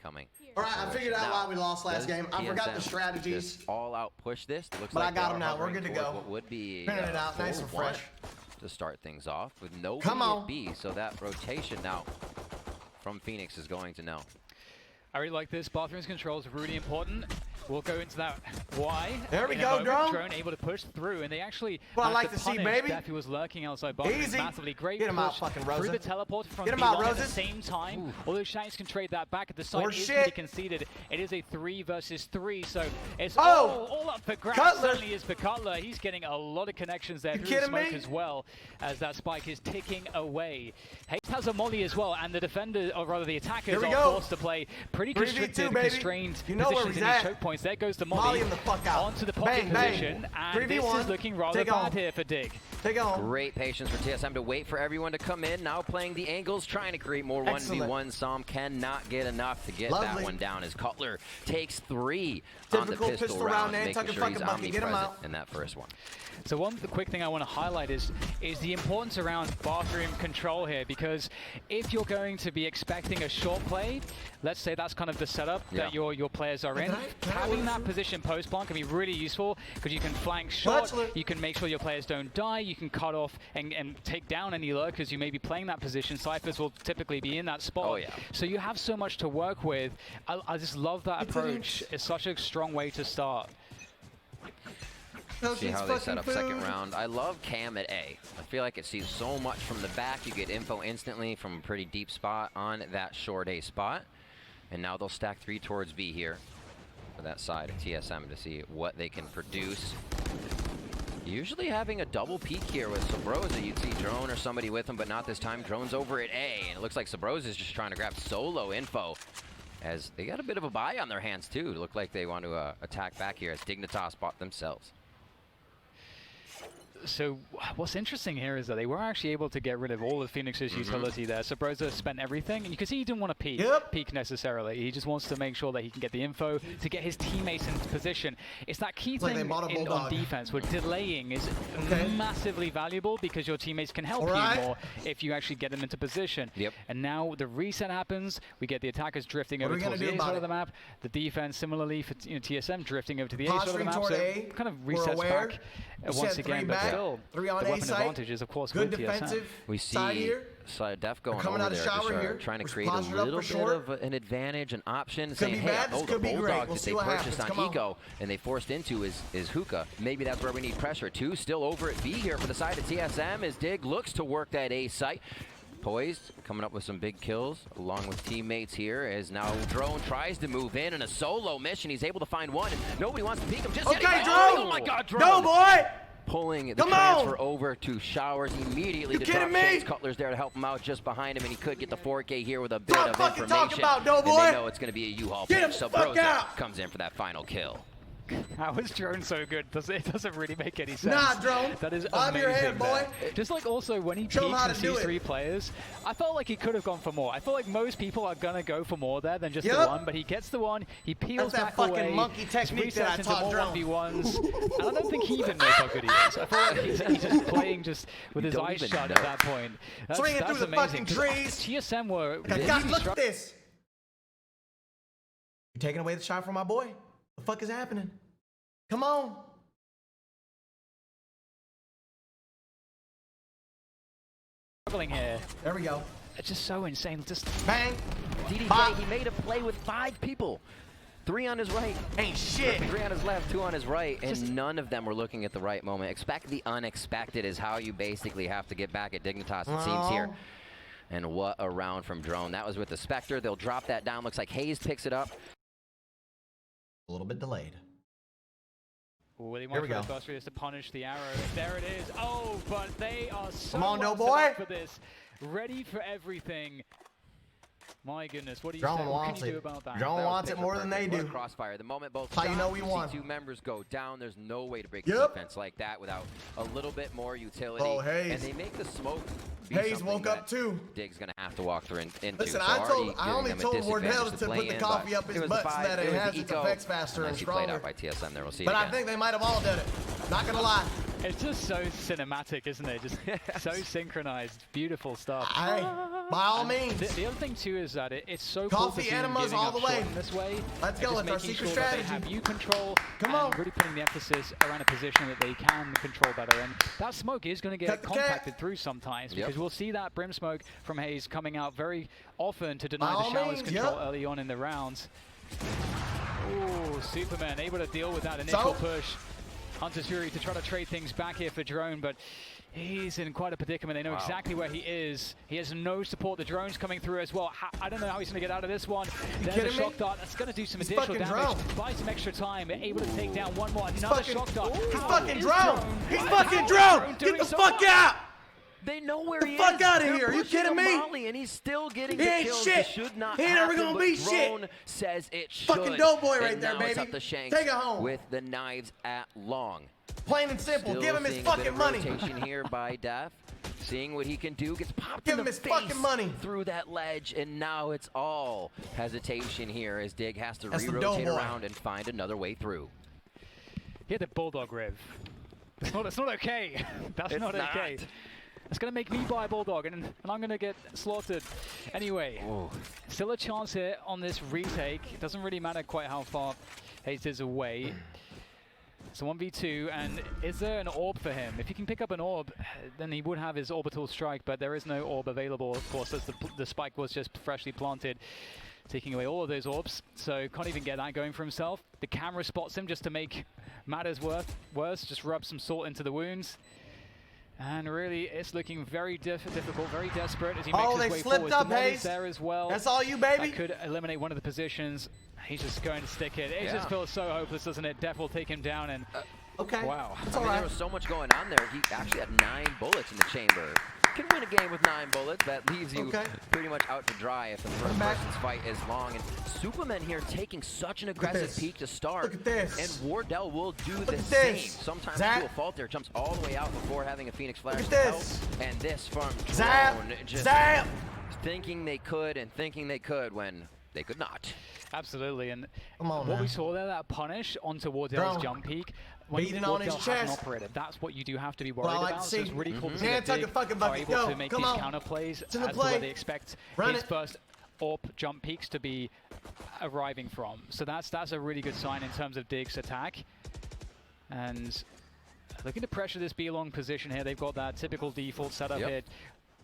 coming. All right, I figured out why we lost last game. I forgot the strategies. Just all out push this. Looks but like I got him now. We're good to go. What would be it out nice and fresh to start things off with nobody at B. So that rotation now from Phoenix is going to know. I really like this. Bathroom's control is really important. We'll go into that why. There we go, Drone. Drone able to push through, and they actually I like to see, baby. Def, who was lurking outside Bathroom. Easy. Massively great. Get him out, fucking Rosa. Through the teleport from Get him out, at Rosa. the same time. Ooh. Although Shanks can trade that back at the site, is shit. conceded. It is a 3 versus 3, so it's all up for grabs. Cutler. Certainly is for Cutler. He's getting a lot of connections there through the smoke as well, as that spike is ticking away. Haste has a molly as well, and the defender, or rather the attackers, are forced to play pretty constricted, constrained positions in these choke points. There goes the molly. The fuck out. Onto the pocket position, and this is looking rather bad here for Dig. Great patience for TSM to wait for everyone to come in. Now playing the angles, trying to create more 1v1. Som cannot get enough to get that one down as Cutler takes 3 on the pistol round, making sure he's omnipresent in that first one. So one quick thing I want to highlight is the importance around bathroom control here, because if you're going to be expecting a short play, let's say that's kind of the setup that your players are in, having that position post-plant can be really useful, because you can flank short, you can make sure your players don't die, you can cut off and take down any lurkers you may be playing that position. Cyphers will typically be in that spot. So you have so much to work with. I just love that approach. It's such a strong way to start. See how they set up second round. I love Cam at A. I feel like it sees so much from the back. You get info instantly from a pretty deep spot on that short A spot. And now they'll stack 3 towards B here for that side of TSM to see what they can produce. Usually having a double peek here with Sabrosa, you'd see Drone or somebody with him, but not this time. Drone's over at A, and it looks like Sabrosa is just trying to grab solo info, as they got a bit of a buy on their hands too. Look like they want to attack back here as Dignitas bought themselves. So what's interesting here is that they were actually able to get rid of all of Phoenix's utility there. Sabrosa spent everything, and you can see he didn't want to peek necessarily. He just wants to make sure that he can get the info to get his teammates into position. It's that key thing on defense where delaying is massively valuable, because your teammates can help you more if you actually get them into position. And now the reset happens. We get the attackers drifting over towards the A side of the map. The defense similarly for TSM drifting over to the A side of the map. So it kind of resets back once again. But still, 3 on the weapon site. advantage is, of course, good with defensive TSM. We see Def going over there, just trying to create a little bit of an advantage, an option, saying, hey, the Bulldog that they purchased on Eco and they forced into is Hookah. Maybe that's where we need pressure too. Still over at B here for the side of TSM as Dig looks to work that A site. Poised, coming up with some big kills along with teammates here, as now Drone tries to move in a solo mission. He's able to find one, and nobody wants to peek him. Just Drone! Oh my God, Drone! No, boy! Pulling the transfer over to Showers immediately. The drop shades. Cutler's there to help him out just behind him, and he could get the 4K here with a bit of information. And they know it's going to be a U-Haul pitch, so Broza comes in for that final kill. How is Drone so good? It doesn't really make any sense. Nah, Drone. That is I'm amazing. Your head, boy. Just like also when he peeks and sees 3 players, I felt like he could have gone for more. I feel like most people are gonna go for more there than just the one, but he gets the one, he peels back away. That's that fucking monkey technique that I taught Drone. 1v1s, and I don't think he even knows how good he is. I feel like he's just playing with his eyes shut at that point. Swinging through the fucking trees. TSM were look at this. You're taking away the shot from my boy. The fuck is happening? Come on. Struggling here. There we go. It's just so insane. Just bang. DDJ, he made a play with 5 people. 3 on his right. Ain't shit. 3 on his left, 2 on his right, and none of them were looking at the right moment. Expect the unexpected is how you basically have to get back at Dignitas, it seems here. And what a round from Drone. That was with the Spectre. They'll drop that down. Looks like Hayes picks it up. A little bit delayed. Here we go. First is to punish the arrow. There it is. Oh, but they are so for this. Ready for everything. My goodness, what do you say? What can you do about that? Drone wants it more than they do. Crossfire. The moment both two members go down, there's no way to break the defense like that without a little bit more utility. Oh, Hayes. And they make the smoke. Hayes woke up too. Dig's gonna have to walk through into. Listen, I only told Wardell to put the coffee up his butt so that it has its effects faster and stronger. Played out by TSM there. We'll see. But I think they might have all done it. Not gonna lie. It's just so cinematic, isn't it? Just so synchronized. Beautiful stuff. Hey, by all means. The other thing too is that it's so Coffee cool to see them enemas giving all up the way. short in this way. Let's go. It's our making secret sure that they strategy. have you control. Come and on. really putting the emphasis around a position that they can control better. And that smoke is going to get compacted through sometimes because we'll see that brim smoke from Hayes coming out very often to deny the showers control early on in the rounds. Ooh, Superman able to deal with that initial push. Hunter's Fury to try to trade things back here for Drone, but he's in quite a predicament. They know exactly where he is. He has no support. The drone's coming through as well. I don't know how he's going to get out of this one. There's a shock dart. That's going to do some additional damage. Buy some extra time. They're able to take down one more. Another shock dart. He's fucking Drone. He's fucking Drone. Get the fuck out. They know where he is. Get the fuck out of here. Are you kidding me? Molly, and he's still getting the kills. Shit. Should not he ain't never gonna be Drone shit. Says it should. Fucking doughboy right there, now baby. It's up to Shanks Take it home. with the knives at long. Plain and simple. Still Give him his seeing fucking a bit of money. Rotation here by Def. Seeing what he can do, gets popped Give in him the his face fucking money. through that ledge, and now it's all hesitation here as Dig has to That's re-rotate around and find another way through. He had the Bulldog Riv. It's not okay. That's not okay. It's going to make me buy a Bulldog, and I'm going to get slaughtered. Anyway, still a chance here on this retake. It doesn't really matter quite how far Hayes is away. It's a 1v2, and is there an orb for him? If he can pick up an orb, then he would have his orbital strike, but there is no orb available, of course, as the spike was just freshly planted, taking away all of those orbs, so can't even get that going for himself. The camera spots him just to make matters worse, just rub some salt into the wounds. And really, it's looking very difficult, very desperate as he makes his way forward. Up, the mod is Hayes. there as well. That's all you, baby. That could eliminate one of the positions. He's just going to stick it. It just feels so hopeless, doesn't it? Def will take him down, and wow. I mean, there was so much going on there. He actually had 9 bullets in the chamber. Can win a game with 9 bullets. That leaves you pretty much out to dry if the first person's fight is long. And Superman here taking such an aggressive peek to start. Look at this. And Wardell will do the same. Sometimes he will fault there, jumps all the way out before having a Phoenix Flash to help. And this from Drone, just thinking they could and thinking they could when they could not. Absolutely, and what we saw there, that punish onto Wardell's jump peak, when beating on his chest. Operator, that's what you do have to be worried about. So it's really cool to see that Dig are able to make these counter plays as to where they expect his first AWP jump peaks to be arriving from. So that's a really good sign in terms of Dig's attack. And looking to pressure this B-long position here. They've got that typical default setup here.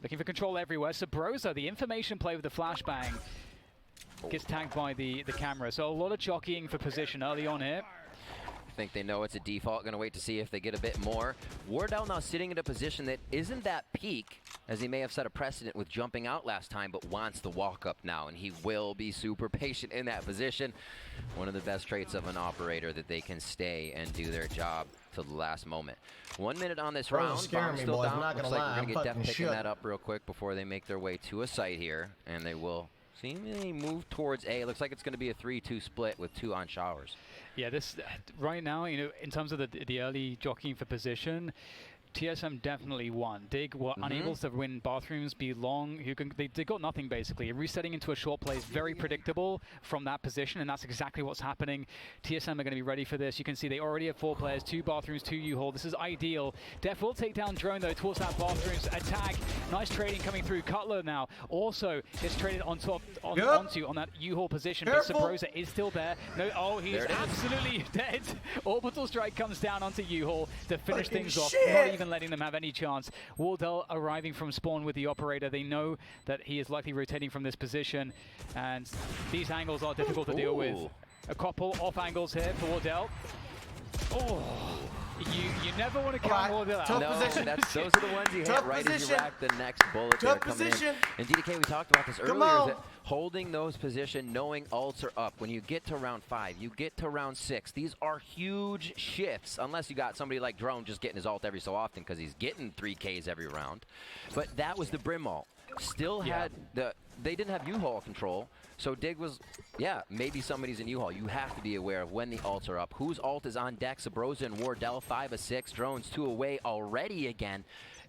Looking for control everywhere. Sabrosa, the information play with the flashbang, gets tagged by the camera. So a lot of jockeying for position early on here. I think they know it's a default. Gonna wait to see if they get a bit more. Wardell now sitting in a position that isn't that peak, as he may have set a precedent with jumping out last time, but wants the walk up now, and he will be super patient in that position. One of the best traits of an operator, that they can stay and do their job till the last moment. 1 minute on this round. Bomb still down. Looks like we're gonna get Def picking that up real quick before they make their way to a site here, and they will seemingly move towards A. It looks like it's going to be a 3-2 split with 2 on showers. Yeah, this right now, you know, in terms of the early jockeying for position, TSM definitely won. Dig were unable to win bathrooms, be long. They got nothing basically. Resetting into a short play is very predictable from that position, and that's exactly what's happening. TSM are going to be ready for this. You can see they already have 4 players, 2 bathrooms, 2 U-Haul. This is ideal. Def will take down Drone though towards that bathrooms attack. Nice trading coming through. Cutler now also gets traded onto on that U-Haul position, but Sabrosa is still there. No, he's absolutely dead. Orbital strike comes down onto U-Haul to finish things off. Not even letting them have any chance. Wardell arriving from spawn with the operator. They know that he is likely rotating from this position, and these angles are difficult to deal with. A couple off angles here for Wardell. You never want to count Wardell out. Those are the ones you hit right as you rack the next bullet there coming in. And DDK, we talked about this earlier, is that holding those position, knowing ults are up. When you get to round 5, you get to round 6, these are huge shifts, unless you got somebody like Drone just getting his ult every so often because he's getting 3Ks every round. But that was the Brim ult. Still had they didn't have U-Haul control, so Dig was, maybe somebody's in U-Haul. You have to be aware of when the ults are up. Whose ult is on deck? Sabrosa and Wardell, 5 of 6. Drones 2 away already again.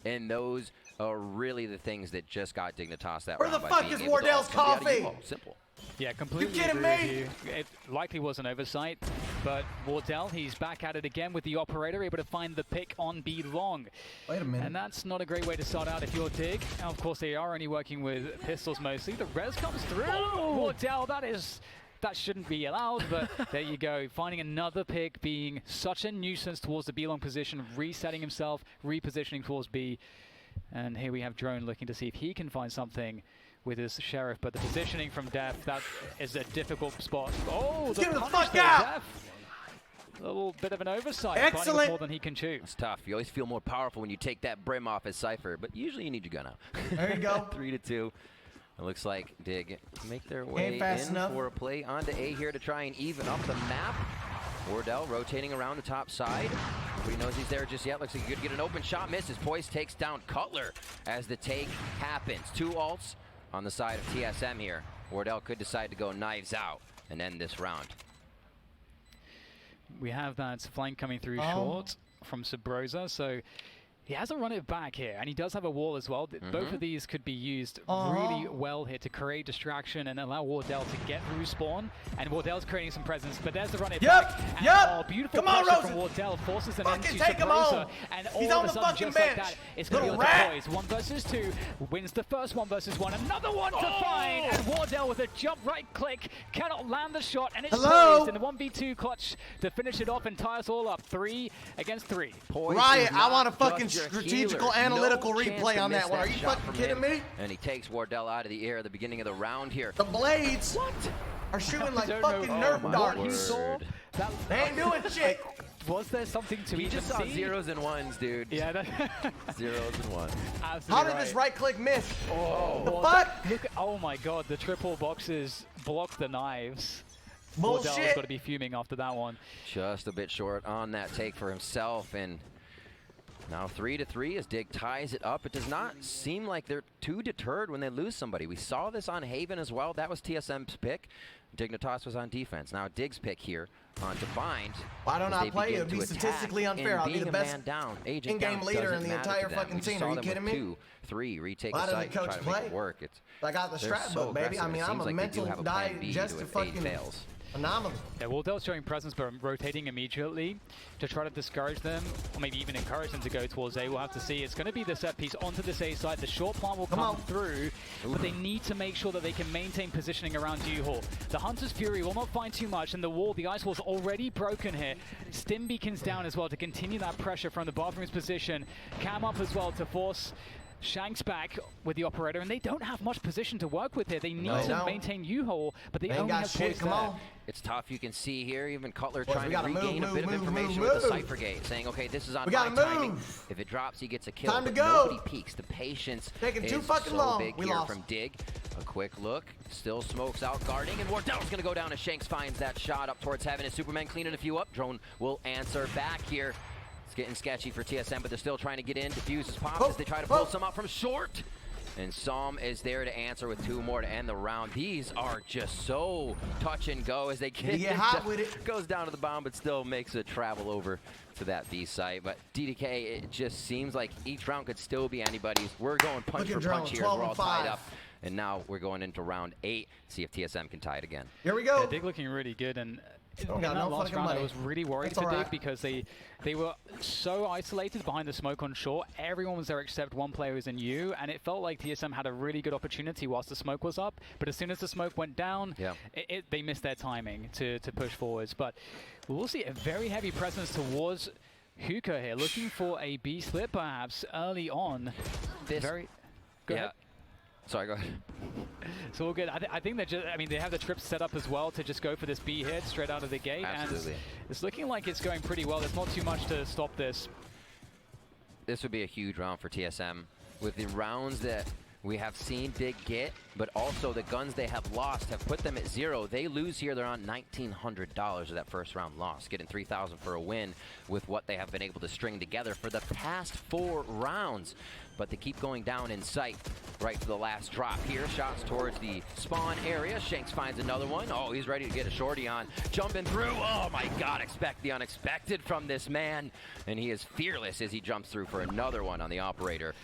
And those are really the things that just got Dignitas that round. Where the fuck is Wardell's coffee? Simple. Yeah, completely kidding agree me? with you. It likely was an oversight, but Wardell, he's back at it again with the operator, able to find the pick on B long. Wait a minute. And that's not a great way to start out if you're Dig. And of course, they are only working with pistols mostly. The res comes through. Oh! Wardell, that shouldn't be allowed, but there you go. Finding another pick, being such a nuisance towards the B long position, resetting himself, repositioning towards B. And here we have Drone looking to see if he can find something with his Sheriff, but the positioning from Def, that is a difficult spot. Oh, Get him the punish fuck there, out! Def. A little bit of an oversight, Excellent. finding more than he can chew. It's tough. You always feel more powerful when you take that brim off as Cypher, but usually you need your gun out. There you go. 3-2. It looks like Dig make their way fast in enough. for a play onto A here to try and even up the map. Wardell rotating around the top side. Nobody knows he's there just yet. Looks like he could get an open shot. Misses. Poise takes down Cutler as the take happens. 2 ults on the side of TSM here. Wardell could decide to go knives out and end this round. We have that flank coming through short from Subroza, so he has to run it back here, and he does have a wall as well. Both of these could be used really well here to create distraction and allow Wardell to get through spawn. And Wardell's creating some presence, but there's the run it back. And, oh, beautiful pressure from Wardell forces an into Subroza. And all of a sudden, just like that, it's going to be on the Poise. 1 versus 2, wins the first 1 versus 1. Another one to find, and Wardell with a jump right click cannot land the shot, and it's Poised in the 1v2 clutch to finish it off and tie us all up. 3 against 3. Poise Riot, I want a fucking strategical analytical replay on that one. Are you fucking kidding me? And he takes Wardell out of the air at the beginning of the round here. The blades are shooting like fucking Nerf darts. They ain't doing shit. Was there something to He even just saw see? 0s and 1s, dude. Yeah, that 0s and 1s. absolutely How did this right click miss? Oh, the fuck? Look, oh my god, the triple boxes blocked the knives. Bullshit. Wardell's got to be fuming after that one. Just a bit short on that take for himself, and now 3-3 as Dig ties it up. It does not seem like they're too deterred when they lose somebody. We saw this on Haven as well. That was TSM's pick. Dignitas was on defense. Now Dig's pick here on to bind. Why don't I play? It would be statistically unfair. I'll be the best in-game leader in the entire fucking team. Are you kidding me? 2, 3, retake Why the doesn't site, coach try to play? make it work. I got the strat book, baby. I mean, I'm a mental digestive fucking phenomenal. Yeah, Wardell's showing presence, but rotating immediately to try to discourage them, or maybe even encourage them to go towards A. We'll have to see. It's going to be the set piece onto this A side. The short plant will come through, but they need to make sure that they can maintain positioning around U-Haul. The Hunter's Fury will not find too much, and the wall, the ice wall's already broken here. Stim beacons down as well to continue that pressure from the bathroom's position. Cam up as well to force Shanks back with the operator, and they don't have much position to work with here. They need to maintain U-Haul, but they only have Poise there. It's tough. You can see here even Cutler trying to regain a bit of information with the Cypher Gate, saying, okay, this is on my timing. If it drops, he gets a kill. Time to but go. Nobody peeks. The patience Taking too is fucking so long. big We here lost. from Dig. A quick look. Still smokes out guarding, and Wardell's going to go down as Shanks finds that shot up towards heaven. As Superman cleaning a few up, Drone will answer back here. It's getting sketchy for TSM, but they're still trying to get in. Diffuse is popped as they try to pull some out from short. And Psalm is there to answer with 2 more to end the round. These are just so touch and go as they get hot with it. Goes down to the bomb, but still makes a travel over to that B site. But DDK, it just seems like each round could still be anybody's. We're going punch for punch here. We're all tied up. And now we're going into round 8. See if TSM can tie it again. Here we go. Yeah, Dig looking really good, and in that last round, I was really worried for Dig because they were so isolated behind the smoke on shore. Everyone was there except one player who was in U, and it felt like TSM had a really good opportunity whilst the smoke was up. But as soon as the smoke went down, they missed their timing to push forwards. But we'll see a very heavy presence towards Hookah here, looking for a B split perhaps early on. Go ahead. Sorry, go ahead. It's all good. I think they're just, I mean, they have the trips set up as well to just go for this B hit straight out of the gate. Absolutely. And it's looking like it's going pretty well. There's not too much to stop this. This would be a huge round for TSM. With the rounds that we have seen Dig get, but also the guns they have lost have put them at 0. They lose here, they're on $1,900 of that first round loss, getting $3,000 for a win with what they have been able to string together for the past 4 rounds. But they keep going down in sight right to the last drop here. Shots towards the spawn area. Shanks finds another one. Oh, he's ready to get a shorty on. Jumping through. Oh my God, expect the unexpected from this man. And he is fearless as he jumps through for another one on the operator.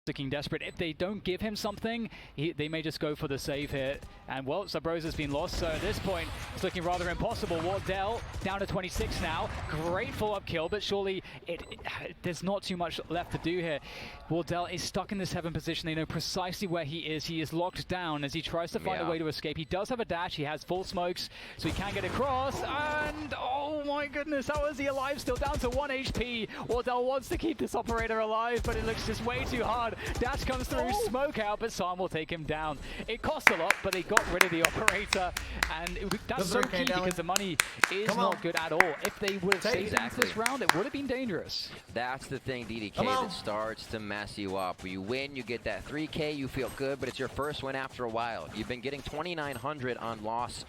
looking desperate. If they don't give him something, they may just go for the save here. And well, Sabrosa's been lost, so at this point, it's looking rather impossible. Wardell down to 26 now. Great follow-up kill, but surely there's not too much left to do here. Wardell is stuck in the 7th position. They know precisely where he is. He is locked down as he tries to find a way to escape. He does have a dash. He has full smokes, so he can get across. And oh my goodness, how is he alive? Still down to 1 HP. Wardell wants to keep this operator alive, but it looks just way too hard. Dash comes through, smoke out, but Sam will take him down. It costs a lot, but they got rid of the operator, and that's so key because the money is not good at all. If they would have saved this round, it would have been dangerous. That's the thing, DDK, that starts to mess you up. When you win, you get that 3K, you feel good, but it's your first win after a while. You've been getting 2,900 on loss,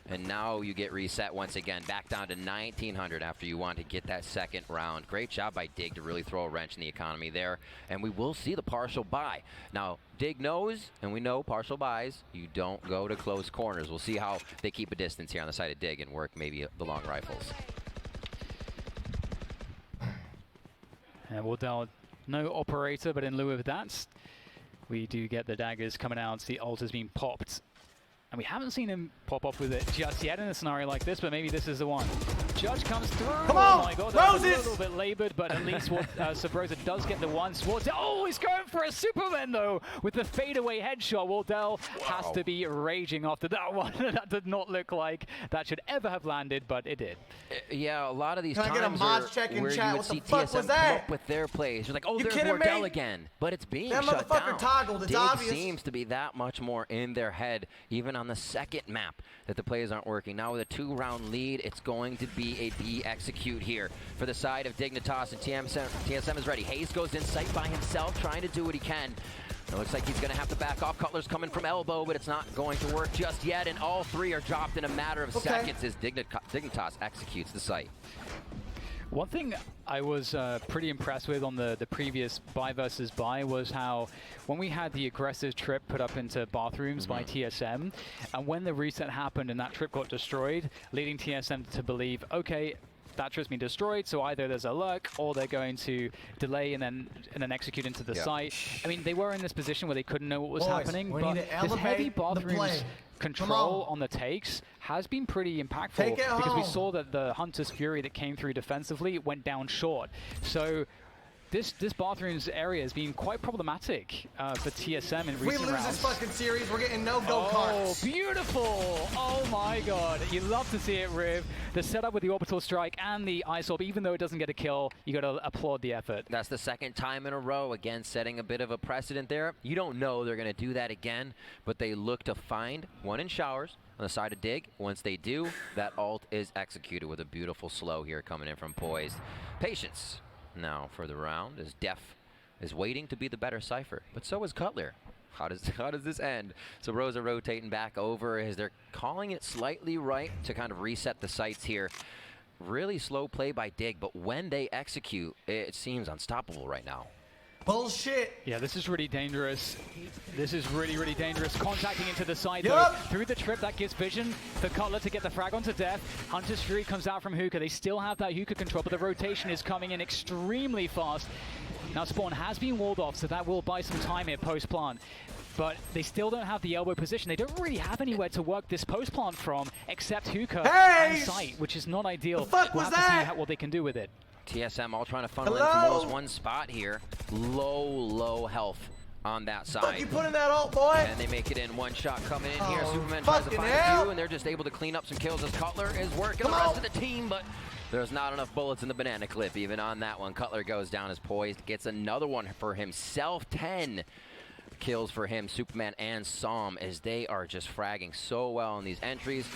and now you get reset once again, back down to 1,900 after you want to get that second round. Great job by Dig to really throw a wrench in the economy there, and we will see the partial buy. Now, Dig knows, and we know partial buys, you don't go to close corners. We'll see how they keep a distance here on the side of Dig and work maybe the long rifles. And Wardell, no operator, but in lieu of that, we do get the daggers coming out. The ult has been popped. And we haven't seen him pop off with it just yet in a scenario like this, but maybe this is the one. Judge comes through. Come on, oh my god, that was a little bit labored, but at least Sabrosa does get the one. Oh, he's going for a Superman though with the fadeaway headshot. Wardell has to be raging after that one. That did not look like that should ever have landed, but it did. Yeah, a lot of these times where you would see TSM come up with their plays. You're like, oh, there's Wardell again, but it's being shut down. Toggled. It's obvious. Seems to be that much more in their head, even on the second map, that the plays aren't working. Now with a 2-round lead, it's going to be a de-execute here for the side of Dignitas, and TSM is ready. Hayes goes in sight by himself, trying to do what he can. It looks like he's going to have to back off. Cutler's coming from elbow, but it's not going to work just yet, and all 3 are dropped in a matter of seconds as Dignitas executes the site. One thing I was pretty impressed with on the previous buy versus buy was how when we had the aggressive trip put up into bathrooms by TSM, and when the reset happened and that trip got destroyed, leading TSM to believe, okay, that trip's been destroyed, so either there's a lurk or they're going to delay and then execute into the site. I mean, they were in this position where they couldn't know what was happening, but this heavy bathrooms control on the takes has been pretty impactful because we saw that the Hunter's Fury that came through defensively went down short. So this bathrooms area has been quite problematic for TSM in recent rounds. We lose this fucking series, we're getting no go-karts. Oh, beautiful! Oh my god, you love to see it, Riv. The setup with the orbital strike and the ice orb, even though it doesn't get a kill, you gotta applaud the effort. That's the second time in a row, again setting a bit of a precedent there. You don't know they're gonna do that again, but they look to find one in showers on the side of Dig. Once they do, that ult is executed with a beautiful slow here coming in from Poised. Patience now for the round as Def is waiting to be the better Cypher, but so is Cutler. How does this end? So Rosa rotating back over as they're calling it slightly right to kind of reset the sights here. Really slow play by Dig, but when they execute, it seems unstoppable right now. Bullshit. Yeah, this is really dangerous. This is really, really dangerous. Contacting into the side, though. Through the trip, that gives vision for Cutler to get the frag onto Def. Hunter's Fury comes out from Hookah. They still have that Hookah control, but the rotation is coming in extremely fast. Now, Spawn has been walled off, so that will buy some time here post-plant. But they still don't have the elbow position. They don't really have anywhere to work this post-plant from except Hookah and sight, which is not ideal. The fuck was that? We'll have to see what they can do with it. TSM all trying to funnel in from almost one spot here. Low health on that side. Fuck you put in that ult, boy. And they make it in. One shot coming in here. Superman tries to find a few, and they're just able to clean up some kills as Cutler is working the rest of the team, but there's not enough bullets in the banana clip even on that one. Cutler goes down as Poised, gets another one for himself. 10 kills for him, Superman and Psalm, as they are just fragging so well in these entries,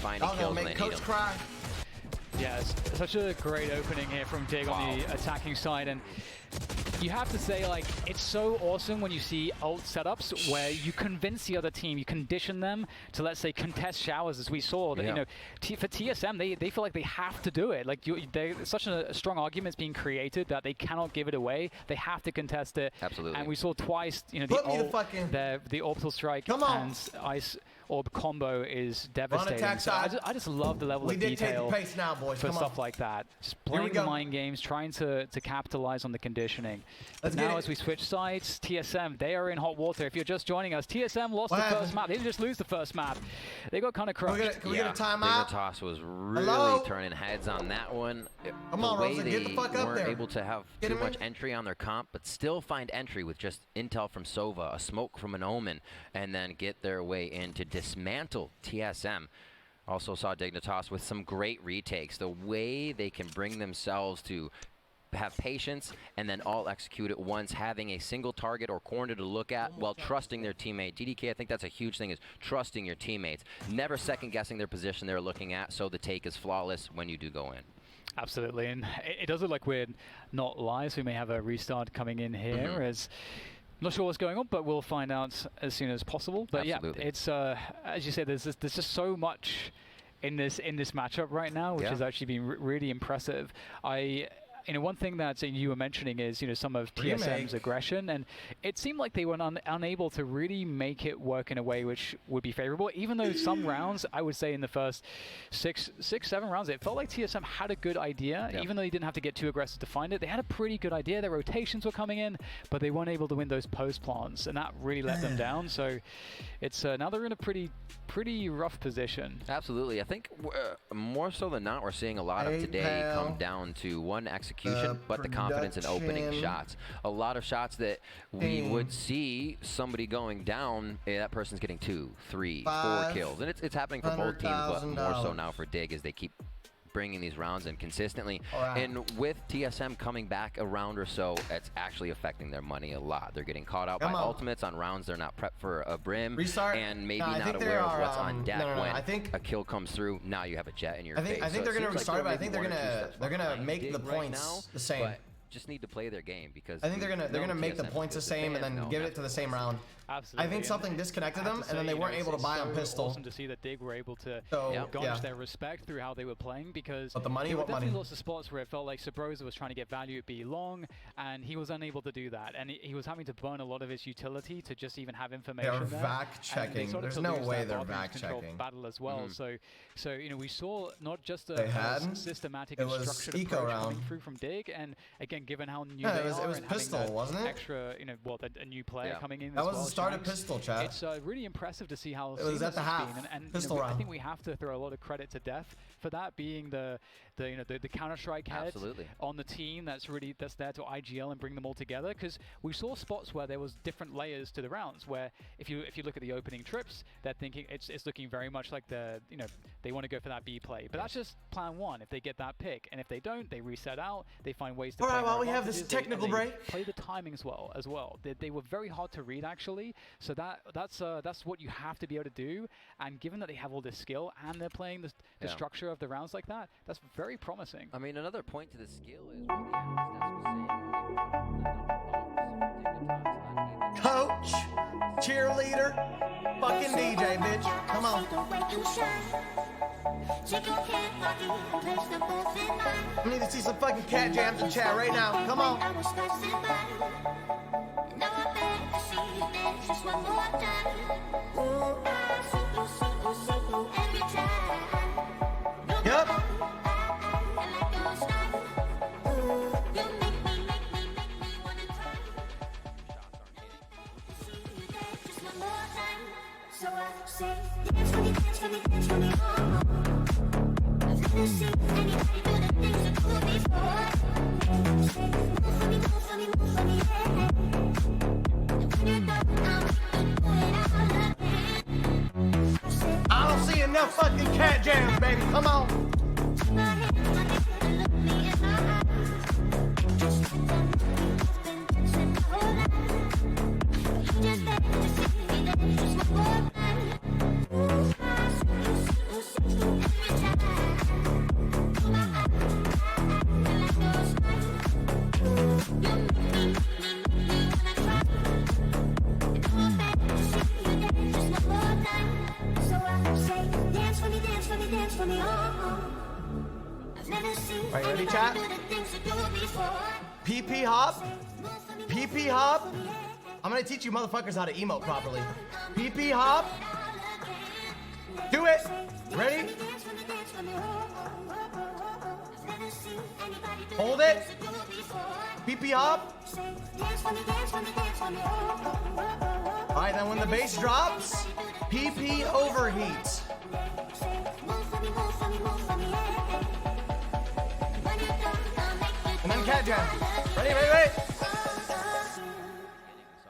finding kills when they need them. Yeah, it's such a great opening here from Dig on the attacking side, and you have to say, like, it's so awesome when you see ult setups where you convince the other team, you condition them to, let's say, contest showers, as we saw. That, you know, for TSM, they feel like they have to do it. Like, such a strong argument is being created that they cannot give it away. They have to contest it. Absolutely. And we saw twice, you know, the orbital strike and ice orb combo is devastating. So I just love the level of detail pace now, boys. for stuff like that. Just playing the mind games, trying to capitalize on the conditioning. But now as we switch sides, TSM, they are in hot water. If you're just joining us, TSM lost the first map. They didn't just lose the first map. They got kind of crushed. Can we get a timeout? Dignitas was really turning heads on that one. Come on, Rosa, get the fuck up there. Weren't able to have too much entry on their comp, but still find entry with just intel from Sova, a smoke from an Omen, and then get their way in to dismantle TSM. Also saw Dignitas with some great retakes. The way they can bring themselves to have patience and then all execute at once, having a single target or corner to look at while trusting their teammate. DDK, I think that's a huge thing, is trusting your teammates. Never second guessing their position they're looking at, so the take is flawless when you do go in. Absolutely, and it does look like we're not live, so we may have a restart coming in here. As I'm not sure what's going on, but we'll find out as soon as possible. But Absolutely. Yeah, it's as you said, there's just so much in this matchup right now, which has actually been really impressive. One thing that you were mentioning is, some of TSM's aggression, and it seemed like they were unable to really make it work in a way which would be favorable, even though some rounds, I would say in the first six, 7 rounds, it felt like TSM had a good idea, even though they didn't have to get too aggressive to find it. They had a pretty good idea. Their rotations were coming in, but they weren't able to win those post plants, and that really let them down. So it's now they're in a pretty rough position. Absolutely. I think more so than not, we're seeing a lot of today come down to one execution, but the confidence in opening shots. A lot of shots that we would see somebody going down, that person's getting 2, 3, 4 kills. And it's happening for both teams, but more so now for Dig as they keep bringing these rounds in consistently. And with TSM coming back a round or so, it's actually affecting their money a lot. They're getting caught out by ultimates on rounds they're not prepped for a brim, and maybe not aware of what's on deck when a kill comes through. Now you have a jet in your face. I think they're gonna restart, but I think they're gonna make the points the same. Just need to play their game, because I think they're gonna make the points the same and then give it to the same round. Absolutely. I think something disconnected them, and then they weren't able to buy on pistol. Awesome to see that Dig were able to garnish their respect through how they were playing, because but the money, there were definitely lots of spots where it felt like Sabrosa was trying to get value at B long, and he was unable to do that, and he was having to burn a lot of his utility to just even have information. They're vac checking. There's no way they're vac checking. Battle as well. So we saw not just a systematic and structured approach coming through from Dig, and again, given how new they are, it was pistol, wasn't it? Extra, a new player coming in. That was the start of pistol, chat. It's really impressive to see how it was at the half. And pistol round. I think we have to throw a lot of credit to Def for that, being the Counter-Strike head on the team that's there to IGL and bring them all together, because we saw spots where there was different layers to the rounds, where if you look at the opening trips, they're thinking it's looking very much like they want to go for that B play, but that's just plan 1. If they get that pick, and if they don't, they reset out, they find ways to play. All right, while we have this technical break, play the timing as well. They were very hard to read, actually, so that's what you have to be able to do, and given that they have all this skill and they're playing the structure of the rounds like that, that's very promising. I mean, another point to the skill is coach, cheerleader, fucking DJ, bitch. Come on. I need to see some fucking cat jams in chat right now. Come on. Yep. So I say, dance for me, dance for me, dance for me, oh. I've never seen anybody do the things that could before. Say, move for me, move for me, move for me, yeah. And when you're done, I'll do it all again. Say, I don't see enough fucking cat jams, baby. Come on. take my hand and look me in my eyes. Just like that, you've been dancing my whole life. You just have to see me dance just one more time. Ooh, I see you every time. My eyes, like those lights. Ooh, you make me wanna cry. And I'm back to see you dance just one more time. So I say, dance for me, dance for me, dance for me, oh. I've never seen Ready, chat? do the things you do before. PP hop. PP hop. I'm gonna teach you motherfuckers how to emote properly. PP hop. Do it. Ready? Hold it. PP hop. All right, then when the bass drops, PP overheats. And then cat jam. Ready, ready, ready.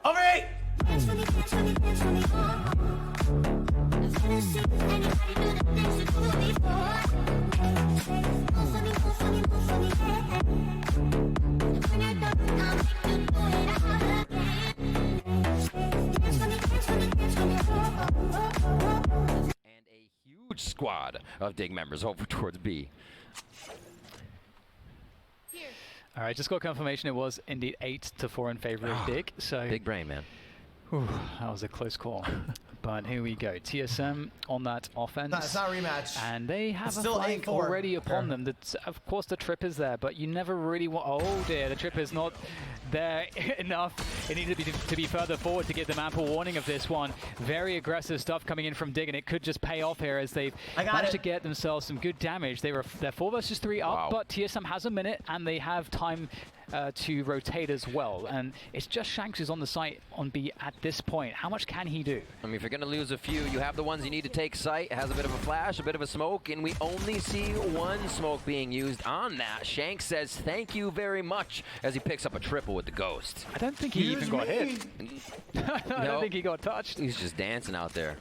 Overheat. Squad of Dig members over towards B. All right, just got confirmation it was indeed 8-4 in favor of Dig. So big brain, man. Whew, that was a close call. But here we go. TSM on that offense. No, it's not a rematch. And they have it's a still flank already upon them. That's, of course, the trip is there, but you never really want... Oh, dear, the trip is not there enough. It needed to be further forward to give them ample warning of this one. Very aggressive stuff coming in from Dig, and it could just pay off here as they've managed to get themselves some good damage. They're 4 versus 3 up, but TSM has a minute, and they have time to rotate as well. And it's just Shanks who's on the site on B at this point. How much can he do? I mean, if you're going to lose a few, you have the ones you need to take sight. It has a bit of a flash, a bit of a smoke, and we only see one smoke being used on that. Shanks says thank you very much as he picks up a triple with the Ghost. I don't think he even got hit. I don't think he got touched. He's just dancing out there.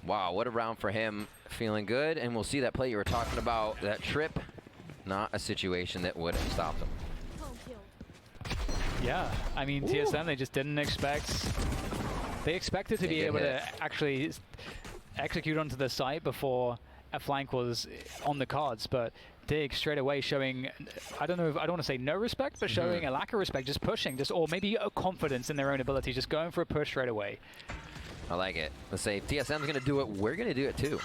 Wow, what a round for him. Feeling good, and we'll see that play you were talking about, that trip, not a situation that would have stopped him. Yeah, I mean, TSM, they just didn't expect... They expected to be able to actually execute onto the site before a flank was on the cards, but Dig straight away showing, I don't want to say no respect, but showing a lack of respect, just pushing, or maybe a confidence in their own ability, just going for a push straight away. I like it. Let's say if TSM's going to do it, we're going to do it too.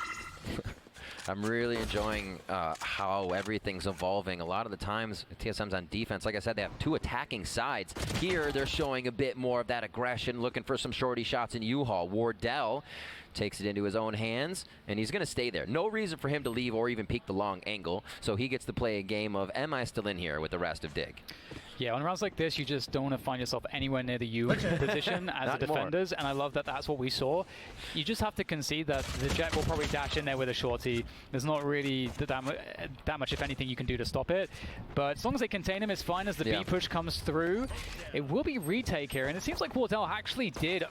I'm really enjoying how everything's evolving. A lot of the times, TSM's on defense. Like I said, they have 2 attacking sides. Here, they're showing a bit more of that aggression, looking for some shorty shots in U-Haul. Wardell takes it into his own hands, and he's going to stay there. No reason for him to leave or even peek the long angle, so he gets to play a game of, am I still in here with the rest of Dig? Yeah, on rounds like this, you just don't want to find yourself anywhere near the U position as a defenders, and I love that that's what we saw. You just have to concede that the Jet will probably dash in there with a shorty. There's not really that much, if anything, you can do to stop it. But as long as they contain him, it's fine as the B push comes through. It will be retake here, and it seems like Wardell actually did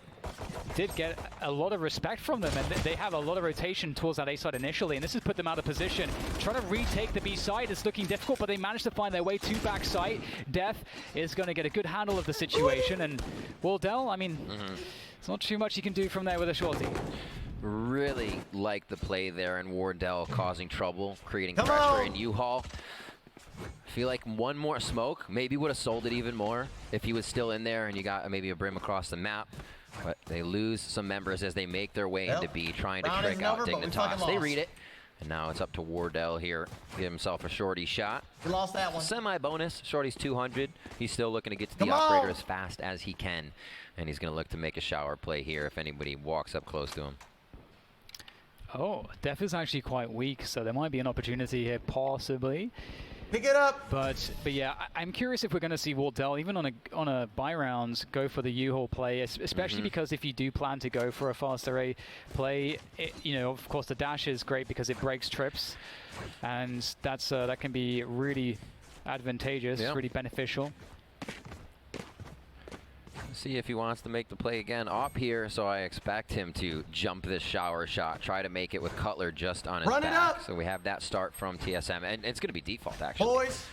get a lot of respect from them, and they have a lot of rotation towards that A side initially, and this has put them out of position. Trying to retake the B side is looking difficult, but they managed to find their way to back site. Def is going to get a good handle of the situation, and Wardell, I mean, there's not too much he can do from there with a shorty. Really like the play there, and Wardell causing trouble, creating pressure in U-Haul. I feel like one more smoke maybe would have sold it even more if he was still in there and you got maybe a brim across the map. But they lose some members as they make their way into B, trying to trick out Dignitas. They read it. And now it's up to Wardell here. Give himself a shorty shot. He lost that one. Semi-bonus. Shorty's 200. He's still looking to get to the operator as fast as he can. And he's going to look to make a shower play here if anybody walks up close to him. Oh, Def is actually quite weak, so there might be an opportunity here, possibly. Pick it up. But yeah, I'm curious if we're going to see Wardell, even on a buy rounds, go for the U-Haul play, especially because if you do plan to go for a faster A play, you know, of course the dash is great because it breaks trips, and that's that can be really advantageous, really beneficial. See if he wants to make the play again up here, so I expect him to jump this shower shot, try to make it with Cutler just on his back. So we have that start from TSM, and it's going to be default actually. Boys,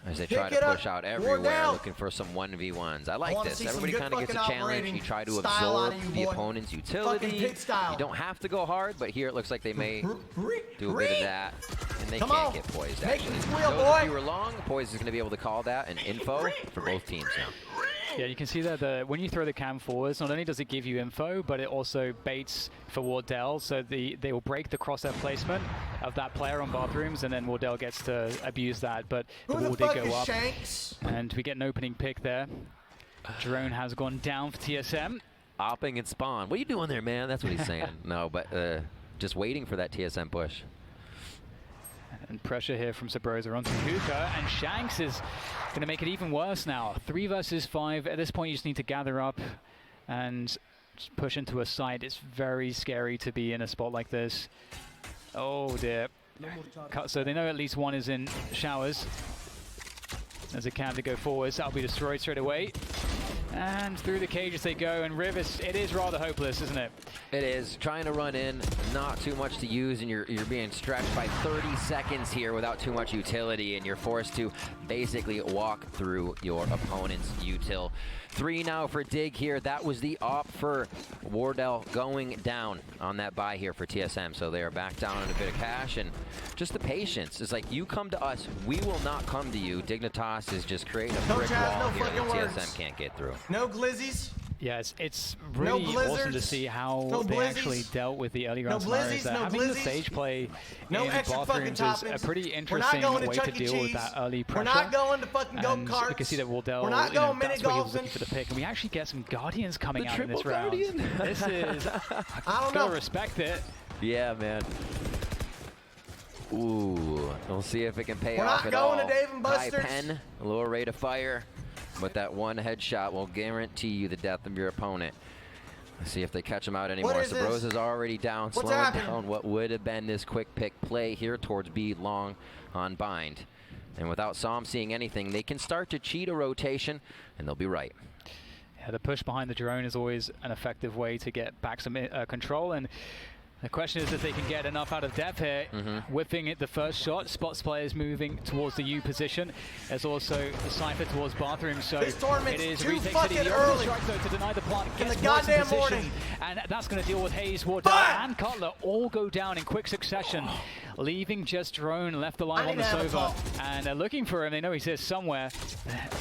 as they try to push out everywhere, looking for some 1v1s. I like this. Everybody kind of gets a challenge. You try to absorb the opponent's utility. You don't have to go hard, but here it looks like they may do a bit of that, and they can't get poised actually. So if you were long, poised is going to be able to call that an info for both teams now. Yeah, you can see that when you throw the cam forwards, not only does it give you info, but it also baits for Wardell, so they will break the crosshair placement of that player on bathrooms, and then Wardell gets to abuse that. But the wall did go up, and we get an opening pick there. Drone has gone down for TSM. Opping and spawn. What are you doing there, man? That's what he's saying. No, but just waiting for that TSM push. And pressure here from Sabrosa onto Hookah, and Shanks is going to make it even worse now. 3 versus 5. At this point, you just need to gather up and just push into a site. It's very scary to be in a spot like this. Oh dear. So they know at least one is in showers. There's a cam to go forwards. That'll be destroyed straight away. And through the cages they go, and Riv, it is rather hopeless, isn't it? It is. Trying to run in, not too much to use, and you're being stretched by 30 seconds here without too much utility, and you're forced to basically walk through your opponent's util. 3 now for Dig here. That was the op for Wardell going down on that buy here for TSM, so they are back down on a bit of cash, and just the patience. It's like, you come to us, we will not come to you. Dignitas is just creating a brick wall here that TSM can't get through. No glizzies. Yeah, it's really awesome to see how they actually dealt with the early round scenarios. Having the stage play in bathrooms is a pretty interesting way to deal with that early pressure. We're not going to fucking go-karts. You can see that Wardell, that's where he was looking for the pick. And we actually get some Guardians coming out in this Guardian. round. This is, gotta respect it. Yeah, man. Ooh, we'll see if it can pay off at all. We're not going to Dave and Buster's. High pen, lower rate of fire. But that one headshot will guarantee you the death of your opponent. Let's see if they catch him out anymore. Sabrosa's already down, slowing down what would have been this quick pick play here towards B long on bind. And without Som seeing anything, they can start to cheat a rotation, and they'll be right. Yeah, the push behind the drone is always an effective way to get back some control. And the question is if they can get enough out of Dev here. Whipping it the first shot. Spots players moving towards the U position. There's also the Cypher towards bathroom. So it is retake City. The orbital strike though to deny the plant. Gets in goddamn position. And that's going to deal with Hayes, Wardell, and Cutler all go down in quick succession. Leaving just Drone left alive on the Sova. And they're looking for him. They know he's here somewhere.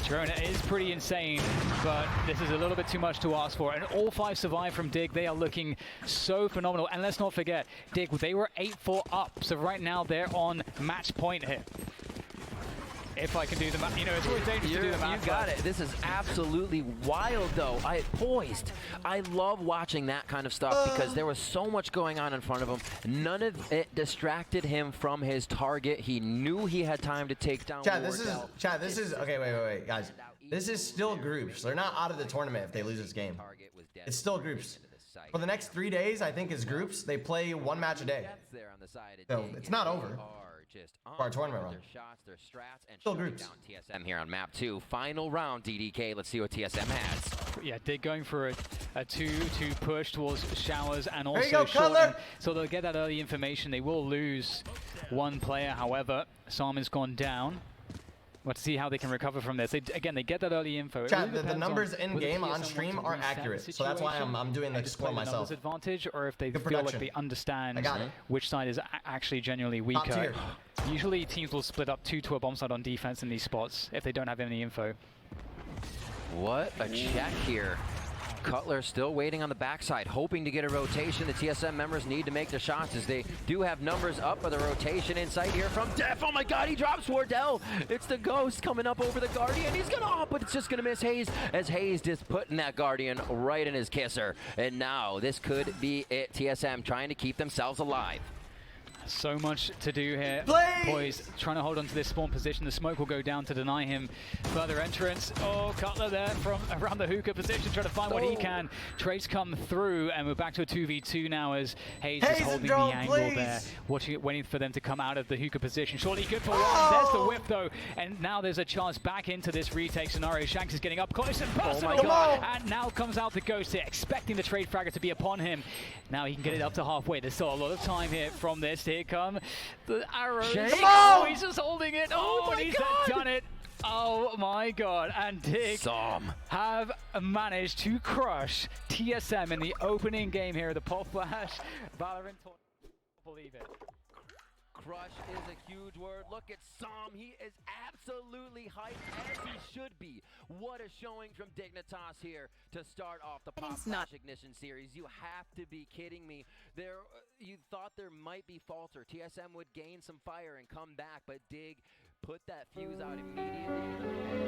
Drone is pretty insane, but this is a little bit too much to ask for. And all 5 survive from Dig. They are looking so phenomenal. And let's not forget, Dig, they were 8-4 up. So right now they're on match point here. If I can do the math, you know, it's always dangerous to do the math. You got it. This is absolutely wild, though. Poised. I love watching that kind of stuff because there was so much going on in front of him. None of it distracted him from his target. He knew he had time to take down Wardell. This is okay, wait, guys. This is still groups. They're not out of the tournament if they lose this game. It's still groups. For the next 3 days, I think is groups. They play 1 match a day. So it's not over. For our tournament run. Still groups. TSM here on map 2. Final round, DDK. Let's see what TSM has. Yeah, they're going for a 2-2 push towards showers and also short. So they'll get that early information. They will lose 1 player, however. Simon's gone down. We'll see how they can recover from this. Again, they get that early info. Chat, the numbers in game on stream are accurate, so that's why I'm doing the score myself. Advantage, or if they feel like they understand which side is actually genuinely weaker. Usually teams will split up 2 to a bomb side on defense in these spots if they don't have any info. What a check here. Cutler still waiting on the backside, hoping to get a rotation. The TSM members need to make their shots as they do have numbers up for the rotation in sight here from Def. Oh my god, he drops Wardell. It's the Ghost coming up over the Guardian. He's gonna but it's just gonna miss Hayes as Hayes just putting that Guardian right in his kisser. And now this could be it. TSM trying to keep themselves alive. So much to do here. Boys trying to hold on to this spawn position. The smoke will go down to deny him further entrance. Oh, Cutler there from around the hookah position, trying to find what he can. Trace come through, and we're back to a 2v2 now as Hayes is holding the angle there, waiting for them to come out of the hookah position. Surely good for one. There's the whip though, and now there's a chance back into this retake scenario. Shanks is getting up close and personal, and now comes out the Ghost here, expecting the trade fragger to be upon him. Now he can get it up to halfway. There's still a lot of time here from this. Here come the arrows. Oh, he's just holding it. Oh, he's done it. Oh my god. And Dig have managed to crush TSM in the opening game here at the PopFlash Valorant. Believe it. Crush is a huge word. Look at Som. He is absolutely hyped, as he should be. What a showing from Dignitas here to start off the PopFlash Ignition series. You have to be kidding me. You thought there might be falter. TSM would gain some fire and come back, but Dig put that fuse out immediately.